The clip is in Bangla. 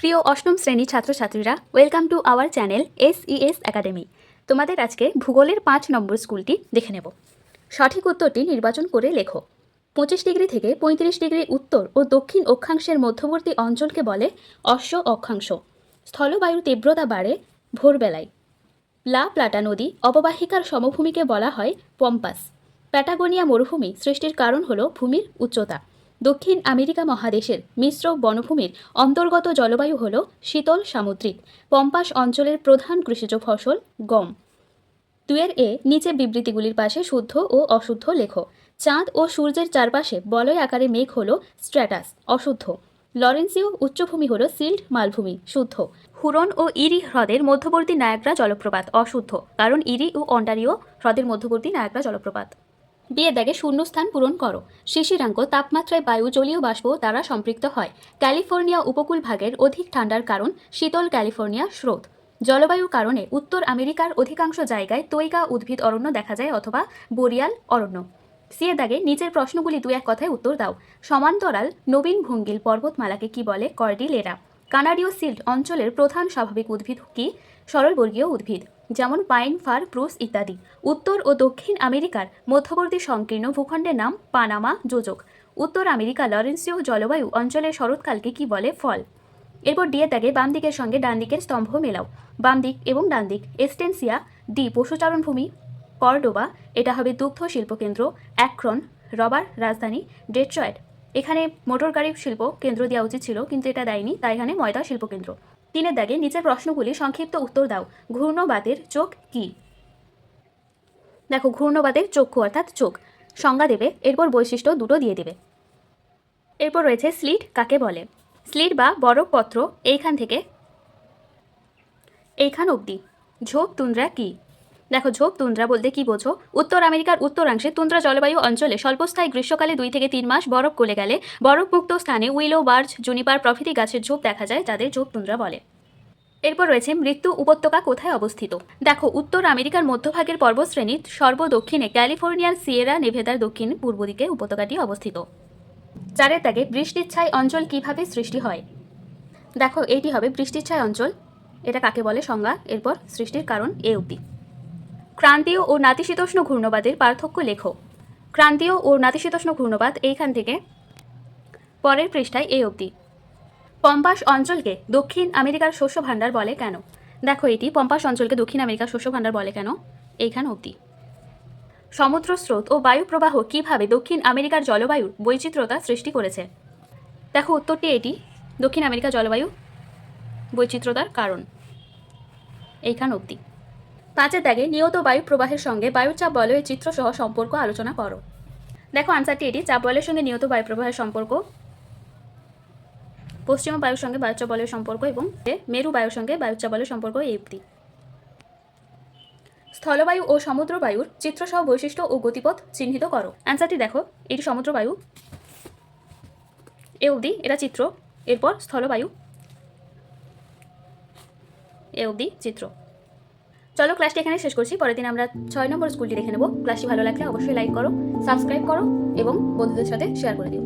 প্রিয় অষ্টম শ্রেণীর ছাত্রছাত্রীরা, welcome to our channel SES academy. তোমাদের আজকে ভূগোলের 5 নম্বর স্কুলটি দেখে নেব। সঠিক উত্তরটি নির্বাচন করে লেখো। 25 ডিগ্রি থেকে 35 ডিগ্রি উত্তর ও দক্ষিণ অক্ষাংশের মধ্যবর্তী অঞ্চলকে বলে অশ্ব অক্ষাংশ। স্থলবায়ুর তীব্রতা বাড়ে ভোরবেলায়। লা প্লাটা নদী অববাহিকার সমভূমিকে বলা হয় পম্পাস। প্যাটাগোনিয়া মরুভূমি সৃষ্টির কারণ হল ভূমির উচ্চতা। দক্ষিণ আমেরিকা মহাদেশের মিশ্র বনভূমির অন্তর্গত জলবায়ু হল শীতল সামুদ্রিক। পম্পাস অঞ্চলের প্রধান কৃষিজ ফসল গম। 2 এ নিচে বিবৃতিগুলির পাশে শুদ্ধ ও অশুদ্ধ লেখো। চাঁদ ও সূর্যের চারপাশে বলয় আকারে মেঘ হল স্ট্র্যাটাস, অশুদ্ধ। লরেন্সীয় উচ্চভূমি হল সিল্ট মালভূমি, শুদ্ধ। হুরন ও ইরি হ্রদের মধ্যবর্তী নায়াগ্রা জলপ্রপাত, অশুদ্ধ, কারণ ইরি ও অন্টারিও হ্রদের মধ্যবর্তী নায়াগ্রা জলপ্রপাত। বিয়ের দাগে শূন্যস্থান পূরণ করো। শিশিরাঙ্ক তাপমাত্রায় বায়ু জলীয় বাষ্প দ্বারা সম্পৃক্ত হয়। ক্যালিফোর্নিয়া উপকূল ভাগের অধিক ঠান্ডার কারণ শীতল ক্যালিফোর্নিয়া স্রোত। জলবায়ুর কারণে উত্তর আমেরিকার অধিকাংশ জায়গায় তৈগা উদ্ভিদ অরণ্য দেখা যায় অথবা বরিয়াল অরণ্য। সিয়ের দাগে নিচের প্রশ্নগুলি 2-1 কথায় উত্তর দাও। সমান্তরাল নবীন ভঙ্গিল পর্বতমালাকে কি বলে? কর্ডিলেরা। কানাডীয় সিল্ট অঞ্চলের প্রধান স্বাভাবিক উদ্ভিদ কি? সরলবর্গীয় উদ্ভিদ, যেমন পাইন, ফার, প্রুস ইত্যাদি। উত্তর ও দক্ষিণ আমেরিকার মধ্যবর্তী সংকীর্ণ ভূখণ্ডের নাম পানামা যোজক। উত্তর আমেরিকা লরেন্সীয় জলবায়ু অঞ্চলের শরৎকালকে কি বলে? ফল। এরপর ডি এর দাগে বাম দিকের সঙ্গে ডান দিকের স্তম্ভ মেলাও। বাম দিক এবং ডান দিক। এস্টেন্সিয়া, ডি পশুচারণ ভূমি। কর্ডোবা, এটা হবে দুগ্ধ শিল্পকেন্দ্র। অ্যাক্রন, রবার রাজধানী। ডেট্রয়েট, এখানে মোটর গাড়ি শিল্প কেন্দ্র দেওয়া উচিত ছিল, কিন্তু এটা দেয়নি, তাই এখানে ময়দা শিল্পকেন্দ্র। 3 দাগে নিচের প্রশ্নগুলি সংক্ষিপ্ত উত্তর দাও। ঘূর্ণবাতের চোখ কি? দেখো, ঘূর্ণবাতের চক্ষু অর্থাৎ চোখ সংজ্ঞা দেবে, এরপর বৈশিষ্ট্য দুটো দিয়ে দেবে। এরপর রয়েছে স্লিট কাকে বলে? স্লিট বা বরফপত্র এইখান থেকে এইখান অবধি। ঝোপ তুন্দ্রা কি? দেখো, ঝোপ তুন্দ্রা বলতে কি বোঝো? উত্তর আমেরিকার উত্তরাংশে তুন্দ্রা জলবায়ু অঞ্চলে স্বল্পস্থায়ী গ্রীষ্মকালে 2 থেকে 3 মাস বরফ গলে গেলে বরফমুক্ত স্থানে উইলো, বার্চ, জুনিপার প্রভৃতি গাছের ঝোপ দেখা যায়, যাদের ঝোপ তুন্দ্রা বলে। এরপর রয়েছে মৃত্যু উপত্যকা কোথায় অবস্থিত? দেখো, উত্তর আমেরিকার মধ্যভাগের পর্বতশ্রেণীর সর্বদক্ষিণে ক্যালিফোর্নিয়ার সিয়েরা নেভেদার দক্ষিণ পূর্ব দিকে উপত্যকাটি অবস্থিত। 4 দাগে বৃষ্টির ছাই অঞ্চল কিভাবে সৃষ্টি হয়? দেখো, এইটি হবে বৃষ্টির ছাই অঞ্চল, এটা কাকে বলে সংজ্ঞা, এরপর সৃষ্টির কারণ এ অবধি। ক্রান্তীয় ও নাতিশীতোষ্ণ ঘূর্ণবাদের পার্থক্য লেখো। ক্রান্তীয় ও নাতিশীতোষ্ণ ঘূর্ণবাদ এইখান থেকে পরের পৃষ্ঠায় এ অবধি। পম্পাস অঞ্চলকে দক্ষিণ আমেরিকার শস্য ভাণ্ডার বলে কেন? দেখো, এটি পম্পাস অঞ্চলকে দক্ষিণ আমেরিকার শস্য ভাণ্ডার বলে কেন, এইখান অবধি। সমুদ্র স্রোত ও বায়ু প্রবাহ কিভাবে দক্ষিণ আমেরিকার জলবায়ুর বৈচিত্র্যতা সৃষ্টি করেছে? দেখো, উত্তরটি এটি, দক্ষিণ আমেরিকা জলবায়ু বৈচিত্র্যতার কারণ, এইখান অবধি। 5 দাগে নিয়ত বায়ু প্রবাহের সঙ্গে বায়ুচাপ বলয়ের চিত্রসহ সম্পর্ক আলোচনা করো। দেখো, আনসারটি এটি, চাপ বলয়ের সঙ্গে নিয়ত বায়ু প্রবাহের সম্পর্ক, পশ্চিমা বায়ুর সঙ্গে বায়ুচাপ বলয়ের সম্পর্ক এবং মেরু বায়ুর সঙ্গে বায়ুচাপ বলয়ের সম্পর্ক এই অবধি। স্থলবায়ু ও সমুদ্রবায়ুর চিত্রসহ বৈশিষ্ট্য ও গতিপথ চিহ্নিত করো। অ্যান্সারটি দেখো, এটি সমুদ্রবায়ু এ অবধি, এটা চিত্র, এরপর স্থলবায়ু এ অবধি চিত্র। চলো, ক্লাসটি এখানে শেষ করছি। পরের দিন আমরা 6 নম্বর স্কুলটি দেখে নেব। ক্লাসটি ভালো লাগলে অবশ্যই লাইক করো, সাবস্ক্রাইব করো এবং বন্ধুদের সাথে শেয়ার করে দিও।